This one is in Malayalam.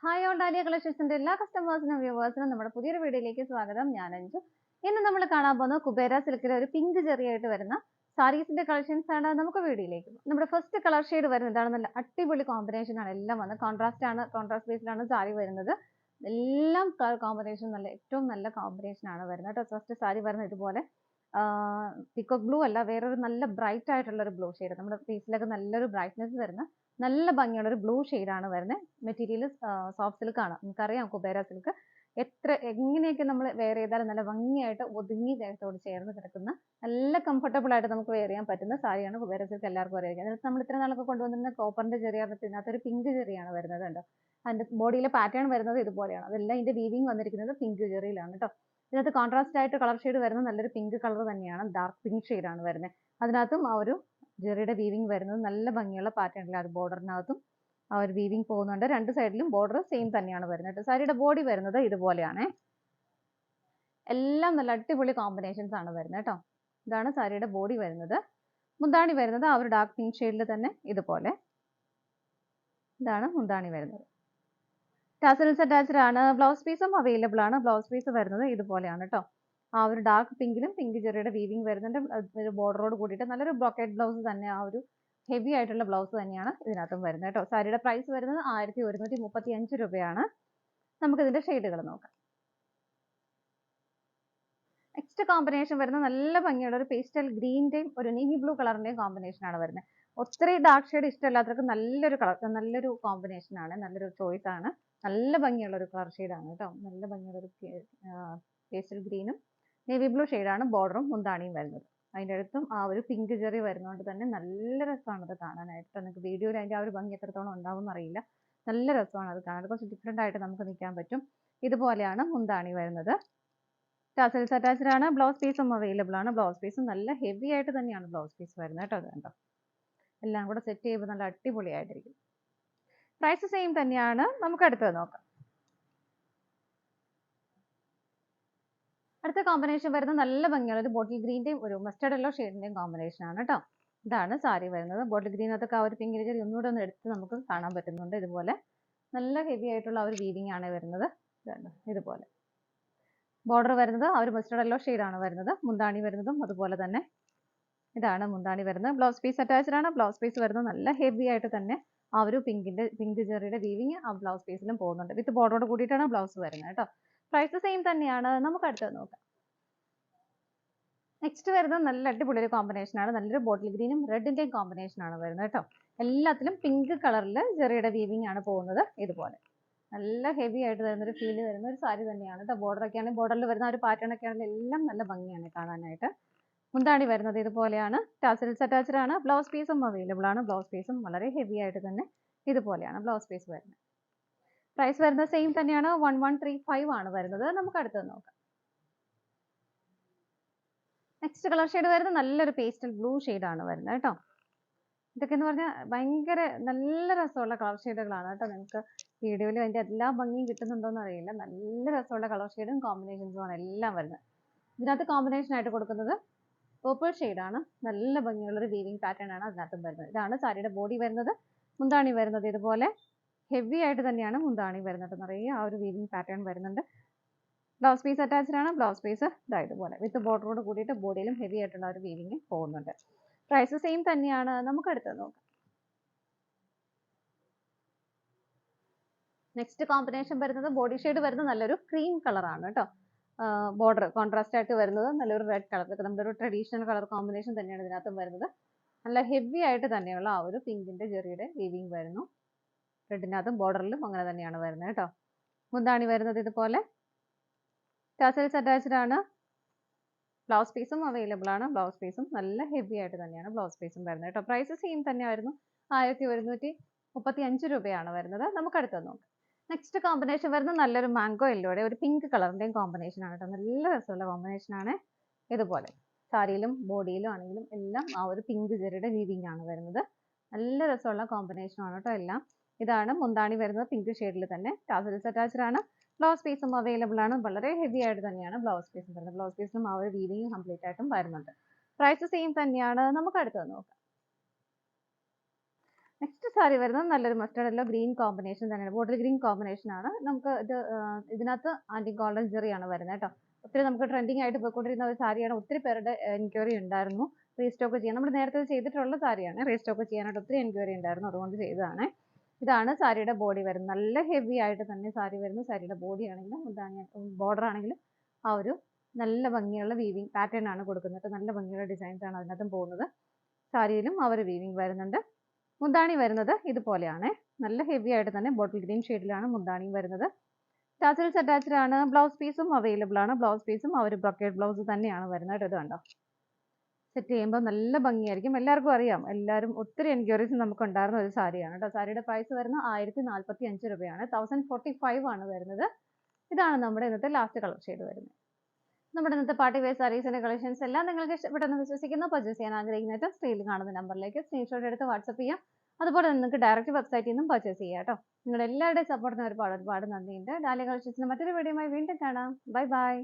ഹായ് ഓൾ ഡാലിയ കളക്ഷൻസിന്റെ എല്ലാ കസ്റ്റമേഴ്സിനും വ്യൂവേഴ്സിനും നമ്മുടെ പുതിയൊരു വീഡിയോയിലേക്ക് സ്വാഗതം. ഞാൻ അഞ്ജു. ഇന്ന് നമ്മൾ കാണാൻ പോകുന്ന കുബേര സിൽക്കിലെ ഒരു പിങ്ക് ചെറിയായിട്ട് വരുന്ന സാരീസിന്റെ കളക്ഷൻസ് ആണ്. നമുക്ക് വീഡിയോയിലേക്ക് നമ്മുടെ ഫസ്റ്റ് കളർ ഷെയ്ഡ് വരുന്നത് ഇതാണ്. നല്ല അടിപൊളി കോമ്പിനേഷൻ ആണ്. എല്ലാം വന്ന് കോൺട്രാസ്റ്റ് ബേസിലാണ് സാരി വരുന്നത്. എല്ലാം കളർ കോമ്പിനേഷൻ നല്ല ഏറ്റവും നല്ല കോമ്പിനേഷൻ ആണ് വരുന്നത് കേട്ടോ. ഫസ്റ്റ് സാരി വരുന്നത് ഇതുപോലെ പിക്കോക്ക് ബ്ലൂ അല്ല, വേറൊരു നല്ല ബ്രൈറ്റ് ആയിട്ടുള്ള ഒരു ബ്ലൂ ഷെയ്ഡ്. നമ്മുടെ ഫേസിലൊക്കെ നല്ലൊരു ബ്രൈറ്റ്നെസ് വരുന്ന നല്ല ഭംഗിയുള്ള ഒരു ബ്ലൂ ആണ് വരുന്നത്. മെറ്റീരിയൽ സോഫ്റ്റ് സിൽക്ക് ആണ്. നമുക്കറിയാം കുബേര സിൽക്ക് എങ്ങനെയൊക്കെ നമ്മൾ വെയർ ചെയ്താലും നല്ല ഭംഗിയായിട്ട് ഒതുങ്ങി ദേഹത്തോട് ചേർന്ന് കിടക്കുന്ന നല്ല കംഫർട്ടബിൾ ആയിട്ട് നമുക്ക് വെയർ ചെയ്യാൻ പറ്റുന്ന സാരിയാണ് കുബേര സിൽക്ക്. എല്ലാവർക്കും അറിയാം. അതിനകത്ത് നമ്മൾ ഇത്ര നാളൊക്കെ കൊണ്ടുവന്നിരുന്ന കോപ്പറിന്റെ ചെറിയാണ്, ഇതിനകത്ത് ഒരു പിങ്ക് ചെറിയാണ് വരുന്നത്. കണ്ടോ, അതിന്റെ ബോഡിയിലെ പാറ്റേൺ വരുന്നത് ഇതുപോലെയാണ്. അതെല്ലാം ഇതിന്റെ വീവിങ് വന്നിരിക്കുന്നത് പിങ്ക് ചെറിയിലാണ് കേട്ടോ. ഇതിനകത്ത് കോൺട്രാസ്റ്റ് ആയിട്ട് കളർ ഷെയ്ഡ് വരുന്നത് നല്ലൊരു പിങ്ക് കളർ തന്നെയാണ്. ഡാർക്ക് പിങ്ക് ആണ് വരുന്നത്. അതിനകത്തും ആ ഒരു ജെറിയുടെ വീവിങ് വരുന്നത് നല്ല ഭംഗിയുള്ള പാറ്റേണിൽ അത് ബോർഡറിനകത്തും ആ ഒരു വീവിങ് പോകുന്നുണ്ട്. രണ്ട് സൈഡിലും ബോർഡർ സെയിം തന്നെയാണ് വരുന്നത്. സാരിയുടെ ബോഡി വരുന്നത് ഇതുപോലെയാണ്. എല്ലാം നല്ല അടിപൊളി കോമ്പിനേഷൻസ് ആണ് വരുന്നത് കേട്ടോ. ഇതാണ് സാരിയുടെ ബോഡി വരുന്നത്. മുന്താണി വരുന്നത് ആ ഒരു ഡാർക്ക് പിങ്ക് ഷെയ്ഡിൽ തന്നെ ഇതുപോലെ. ഇതാണ് മുന്താണി വരുന്നത്. ടാസൽസ് അറ്റാച്ച്ഡ് ആണ്. ബ്ലൗസ് പീസും അവൈലബിൾ ആണ്. ബ്ലൗസ് പീസ് വരുന്നത് ഇതുപോലെയാണ് കേട്ടോ. ആ ഒരു ഡാർക്ക് പിങ്കിലും പിങ്ക് ചെറിയുടെ വീവിങ് വരുന്നുണ്ട്. ബോർഡറോട് കൂടിയിട്ട് നല്ലൊരു ബ്രോക്കേഡ് ബ്ലൗസ് തന്നെ, ആ ഒരു ഹെവി ആയിട്ടുള്ള ബ്ലൗസ് തന്നെയാണ് ഇതിനകത്തും വരുന്നത് കേട്ടോ. സാരിയുടെ പ്രൈസ് വരുന്നത് 1135 രൂപയാണ്. നമുക്ക് ഇതിന്റെ ഷെയ്ഡുകൾ നോക്കാം. നെക്സ്റ്റ് കോമ്പിനേഷൻ വരുന്നത് നല്ല ഭംഗിയുള്ള ഒരു പേസ്റ്റൽ ഗ്രീന്റെയും ഒരു നേവി ബ്ലൂ കളറിന്റെയും കോമ്പിനേഷൻ ആണ് വരുന്നത്. ഒത്തിരി ഡാർക്ക് ഷെയ്ഡ് ഇഷ്ടമല്ലാത്തവർക്ക് നല്ലൊരു കോമ്പിനേഷൻ ആണ്, നല്ലൊരു ചോയ്സ് ആണ്. നല്ല ഭംഗിയുള്ള ഒരു കളർ ഷെയ്ഡാണ് കേട്ടോ. നല്ല ഭംഗിയുള്ള ഒരു പേസ്റ്റൽ ഗ്രീനും നേവി ബ്ലൂ ഷെയ്ഡാണ് ബോർഡറും മുന്താണിയും വരുന്നത്. അതിൻ്റെ അടുത്തും ആ ഒരു പിങ്ക് ചെറി വരുന്നതുകൊണ്ട് തന്നെ നല്ല രസമാണ് അത് കാണാനായിട്ട്. നിങ്ങൾക്ക് വീഡിയോയിൽ അതിൻ്റെ ആ ഒരു ഭംഗി എത്രത്തോളം ഉണ്ടാവും എന്നറിയില്ല. നല്ല രസമാണ് അത് കാണാൻ. കുറച്ച് ഡിഫറെൻ്റ് ആയിട്ട് നമുക്ക് നിൽക്കാൻ പറ്റും. ഇതുപോലെയാണ് മുന്താണി വരുന്നത്. ടാസൽസ് അറ്റാച്ച്ഡ് ആണ്. ബ്ലൗസ് പീസും അവൈലബിൾ ആണ്. ബ്ലൗസ് പീസും നല്ല ഹെവി ആയിട്ട് തന്നെയാണ് ബ്ലൗസ് പീസ് വരുന്നത് കേട്ടോ. കണ്ടോ, എല്ലാം കൂടെ സെറ്റ് ചെയ്യുമ്പോൾ നല്ല അടിപൊളിയായിട്ടിരിക്കും. പ്രൈസ് സെയിം തന്നെയാണ്. നമുക്ക് അടുത്തത് നോക്കാം. അടുത്ത കോമ്പിനേഷൻ വരുന്നത് നല്ല ഭംഗിയുള്ള ഒരു ബോട്ടിൽ ഗ്രീന്റെയും ഒരു മസ്റ്റർഡ് യെല്ലോ ഷെയ്ഡിന്റെയും കോമ്പിനേഷൻ ആണ് കേട്ടോ. ഇതാണ് സാരി വരുന്നത്. ബോട്ടിൽ ഗ്രീനകത്തൊക്കെ ആ ഒരു പിങ്കിന് ചെറിയ ഒന്നുകൂടെ ഒന്ന് എടുത്ത് നമുക്ക് കാണാൻ പറ്റുന്നുണ്ട്. ഇതുപോലെ നല്ല ഹെവി ആയിട്ടുള്ള ആ ഒരു വീവിങ് ആണ് വരുന്നത്. ഇതുപോലെ ബോർഡർ വരുന്നത് ആ ഒരു മസ്റ്റർഡ് യെല്ലോ ഷെയ്ഡാണ് വരുന്നത്. മുന്താണി വരുന്നതും അതുപോലെ തന്നെ. ഇതാണ് മുന്താണി വരുന്നത്. ബ്ലൗസ് പീസ് അറ്റാച്ച്ഡ് ആണ്. ബ്ലൗസ് പീസ് വരുന്നത് നല്ല ഹെവി ആയിട്ട് തന്നെ ആ ഒരു പിങ്ക് ജെറിയുടെ വീവിങ് ആ ബ്ലൗസ് പീസിലും പോകുന്നുണ്ട്. വിത്ത് ബോർഡറോട് കൂടിയിട്ടാണ് ബ്ലൗസ് വരുന്നത് കേട്ടോ. പ്രൈസ് സെയിം തന്നെയാണ്. നമുക്ക് അടുത്തത് നോക്കാം. നെക്സ്റ്റ് വരുന്നത് നല്ല അടിപൊളി ഒരു കോമ്പിനേഷൻ ആണ്. നല്ലൊരു ബോട്ടിൽ ഗ്രീനും റെഡിന്റെയും കോമ്പിനേഷൻ ആണ് വരുന്നത് കേട്ടോ. എല്ലാത്തിലും പിങ്ക് കളറിൽ ജെറിയുടെ വീവിങ് ആണ് പോകുന്നത്. ഇതുപോലെ നല്ല ഹെവി ആയിട്ട് വരുന്ന ഒരു ഫീൽ വരുന്ന ഒരു സാരി തന്നെയാണ് കേട്ടോ. ബോർഡറൊക്കെയാണ്, ബോർഡറിൽ വരുന്ന ഒരു പാറ്റേൺ ഒക്കെ ആണെങ്കിൽ എല്ലാം നല്ല ഭംഗിയാണ് കാണാനായിട്ട്. മുന്താണി വരുന്നത് ഇതുപോലെയാണ്. ടാസൽസ് അറ്റാച്ച്ഡ് ആണ്. ബ്ലൗസ് പീസും അവൈലബിൾ ആണ്. ബ്ലൗസ് പീസും വളരെ ഹെവി ആയിട്ട് തന്നെ ഇതുപോലെയാണ് ബ്ലൗസ് പീസ് വരുന്നത്. പ്രൈസ് വരുന്നത് സെയിം തന്നെയാണ്. 1135 ആണ് വരുന്നത്. നമുക്ക് അടുത്തത് നോക്കാം. നെക്സ്റ്റ് കളർ ഷെയ്ഡ് വരുന്നത് നല്ലൊരു പേസ്റ്റൽ ബ്ലൂ ആണ് വരുന്നത് കേട്ടോ. ഇതൊക്കെ എന്ന് പറഞ്ഞാൽ ഭയങ്കര നല്ല രസമുള്ള കളർ ഷെയ്ഡുകളാണ് കേട്ടോ. നിങ്ങൾക്ക് വീഡിയോയിൽ അതിൻ്റെ എല്ലാ ഭംഗിയും കിട്ടുന്നുണ്ടോ എന്ന് അറിയില്ല. നല്ല രസമുള്ള കളർ ഷെയ്ഡും കോമ്പിനേഷൻസും ആണ് എല്ലാം വരുന്നത്. ഇതിനകത്ത് കോമ്പിനേഷൻ ആയിട്ട് കൊടുക്കുന്നത് പേർപ്പിൾ ആണ്. നല്ല ഭംഗിയുള്ളൊരു വീവിങ് പാറ്റേൺ ആണ് അതിനകത്തും വരുന്നത്. ഇതാണ് സാരിയുടെ ബോഡി വരുന്നത്. മുന്താണി വരുന്നത് ഇതുപോലെ ഹെവി ആയിട്ട് തന്നെയാണ് മുന്താണി വരുന്നത്. നിറയെ ആ ഒരു വീവിങ് പാറ്റേൺ വരുന്നുണ്ട്. ബ്ലൗസ് പീസ് അറ്റാച്ച്ഡ് ആണ്. ബ്ലൗസ് പീസ് ഇതുപോലെ വിത്ത് ബോർഡറോട് കൂടിയിട്ട് ബോഡിയിലും ഹെവി ആയിട്ടുള്ള ഒരു വീവിങ് പോകുന്നുണ്ട്. പ്രൈസ് സെയിം തന്നെയാണ്. നമുക്ക് അടുത്തത് നോക്കാം. നെക്സ്റ്റ് കോമ്പിനേഷൻ വരുന്നത് ബോഡി ഷെയ്ഡ് വരുന്നത് നല്ലൊരു ക്രീം കളറാണ് കേട്ടോ. ബോർഡർ കോൺട്രാസ്റ്റ് ആയിട്ട് വരുന്നത് നല്ലൊരു റെഡ് കളർ. ഇതൊക്കെ നമ്മുടെ ഒരു ട്രഡീഷണൽ കളർ കോമ്പിനേഷൻ തന്നെയാണ് ഇതിനകത്തും വരുന്നത്. നല്ല ഹെവി ആയിട്ട് തന്നെയുള്ള ആ ഒരു പിങ്കിന്റെ ജെറിയുടെ വീവിങ് വരുന്നു. റെഡിനകത്തും ബോർഡറിലും അങ്ങനെ തന്നെയാണ് വരുന്നത് കേട്ടോ. മുന്താണി വരുന്നത് ഇതുപോലെ. ടാസൽസ് അറ്റാച്ച്ഡ് ആണ്. ബ്ലൗസ് പീസും അവൈലബിൾ ആണ്. ബ്ലൗസ് പീസും നല്ല ഹെവി ആയിട്ട് തന്നെയാണ് ബ്ലൗസ് പീസും വരുന്നത് കേട്ടോ. പ്രൈസ് സെയിം തന്നെയായിരുന്നു. 1135 രൂപയാണ് വരുന്നത്. നമുക്ക് അടുത്തത് നോക്കാം. നെക്സ്റ്റ് കോമ്പിനേഷൻ വരുന്നത് നല്ലൊരു മാംഗോ യെല്ലോയുടെ ഒരു പിങ്ക് കളറിന്റെയും കോമ്പിനേഷൻ ആണ് കേട്ടോ. നല്ല രസമുള്ള കോമ്പിനേഷൻ ആണ്. ഇതുപോലെ സാരിയിലും ബോഡിയിലും ആണെങ്കിലും എല്ലാം ആ ഒരു പിങ്ക് ജെറിയുടെ വീവിങ് ആണ് വരുന്നത്. നല്ല രസമുള്ള കോമ്പിനേഷൻ ആണ് കേട്ടോ എല്ലാം. ഇതാണ് മുന്താണി വരുന്നത് പിങ്ക് ഷെയ്ഡിൽ തന്നെ. ടാസൽസ് അറ്റാച്ച്ഡ് ആണ്. ബ്ലൗസ് പീസും അവൈലബിൾ ആണ്. വളരെ ഹെവി ആയിട്ട് തന്നെയാണ് ബ്ലൗസ് പീസും വരുന്നത്. ബ്ലൗസ് പീസിനും ആ ഒരു വീവിങ് കംപ്ലീറ്റ് ആയിട്ടും വരുന്നുണ്ട്. പ്രൈസ് സെയിം തന്നെയാണ്. നമുക്ക് അടുത്തത് നോക്കാം. നെക്സ്റ്റ് സാരി വരുന്നത് നല്ലൊരു മസ്റ്റർഡ് യെല്ലോ ഗ്രീൻ കോമ്പിനേഷൻ തന്നെയാണ്. ബോട്ടിൽ ഗ്രീൻ കോമ്പിനേഷൻ ആണ്. നമുക്ക് ഇത് ഇതിനകത്ത് ആന്റി ഗോൾഡൻ ജെറി ആണ് വരുന്നത് കേട്ടോ. ഒത്തിരി നമുക്ക് ട്രെൻഡിങ് ആയിട്ട് പോയിക്കൊണ്ടിരുന്ന ഒരു സാരിയാണ്. ഒത്തിരി പേരുടെ എൻക്വയറി ഉണ്ടായിരുന്നു. റീസ്റ്റോക്ക് ചെയ്യാൻ നമ്മൾ നേരത്തെ ചെയ്തിട്ടുള്ള സാരിയാണ്. റീസ്റ്റോക്ക് ചെയ്യാനായിട്ട് ഒത്തിരി എൻക്വയറി ഉണ്ടായിരുന്നു. അതുകൊണ്ട് ചെയ്തതാണ്. ഇതാണ് സാരിയുടെ ബോഡി വരുന്നത്. നല്ല ഹെവി ആയിട്ട് തന്നെ സാരി വരുന്നു. സാരിയുടെ ബോഡി ആണെങ്കിലും ബോർഡർ ആണെങ്കിലും ആ ഒരു നല്ല ഭംഗിയുള്ള വീവിങ് പാറ്റേൺ ആണ് കൊടുക്കുന്നത്. നല്ല ഭംഗിയുള്ള ഡിസൈൻസ് ആണ് അതിനകത്തും പോകുന്നത്. സാരിയിലും ആ ഒരു വീവിങ് വരുന്നുണ്ട്. മുന്താണി വരുന്നത് ഇതുപോലെയാണ്. നല്ല ഹെവി ആയിട്ട് തന്നെ ബോട്ടിൽ ഗ്രീൻ ഷെയ്ഡിലാണ് മുന്താണിയും വരുന്നത്. ടാസൽസ് അറ്റാച്ച്ഡ് ആണ്. ബ്ലൗസ് പീസും അവൈലബിൾ ആണ്. ബ്ലൗസ് പീസും ആ ഒരു ബ്രൊക്കേഡ് ബ്ലൗസ് തന്നെയാണ് വരുന്നത്. ഇത് കണ്ടോ, സെറ്റ് ചെയ്യുമ്പോൾ നല്ല ഭംഗിയായിരിക്കും. എല്ലാവർക്കും അറിയാം. എല്ലാവരും ഒത്തിരി എൻക്വയറീസ് നമുക്ക് ഉണ്ടായിരുന്ന ഒരു സാരിയാണ് കേട്ടോ. സാരിയുടെ പ്രൈസ് വരുന്നത് 1045 രൂപയാണ്. 1045 ആണ് വരുന്നത്. ഇതാണ് നമ്മുടെ ഇന്നത്തെ ലാസ്റ്റ് കളർ ഷെയ്ഡ് വരുന്നത്. നമ്മുടെ ഇന്നത്തെ പാർട്ടി വെയർ സാരീസിന്റെ കളക്ഷൻസ് എല്ലാം നിങ്ങൾക്ക് ഇഷ്ടപ്പെട്ടെന്ന് വിശ്വസിക്കുന്നു. പർച്ചേസ് ചെയ്യാൻ ആഗ്രഹിക്കുന്നതായിട്ട് സ്ക്രീനിൽ കാണുന്ന നമ്പറിലേക്ക് സ്ക്രീൻഷോട്ട് എടുത്ത് വാട്സപ്പ് ചെയ്യാം. അതുപോലെ നിങ്ങൾക്ക് ഡയറക്റ്റ് വെബ്സൈറ്റിൽ നിന്നും പർച്ചേസ് ചെയ്യാം കേട്ടോ. നിങ്ങളുടെ എല്ലാവരുടെയും സപ്പോർട്ടിന് ഒരുപാട് നന്ദിയുണ്ട്. ഡാലിയ കളക്ഷൻസിന് മറ്റൊരു വീഡിയോയുമായി വീണ്ടും കാണാം. Bye bye.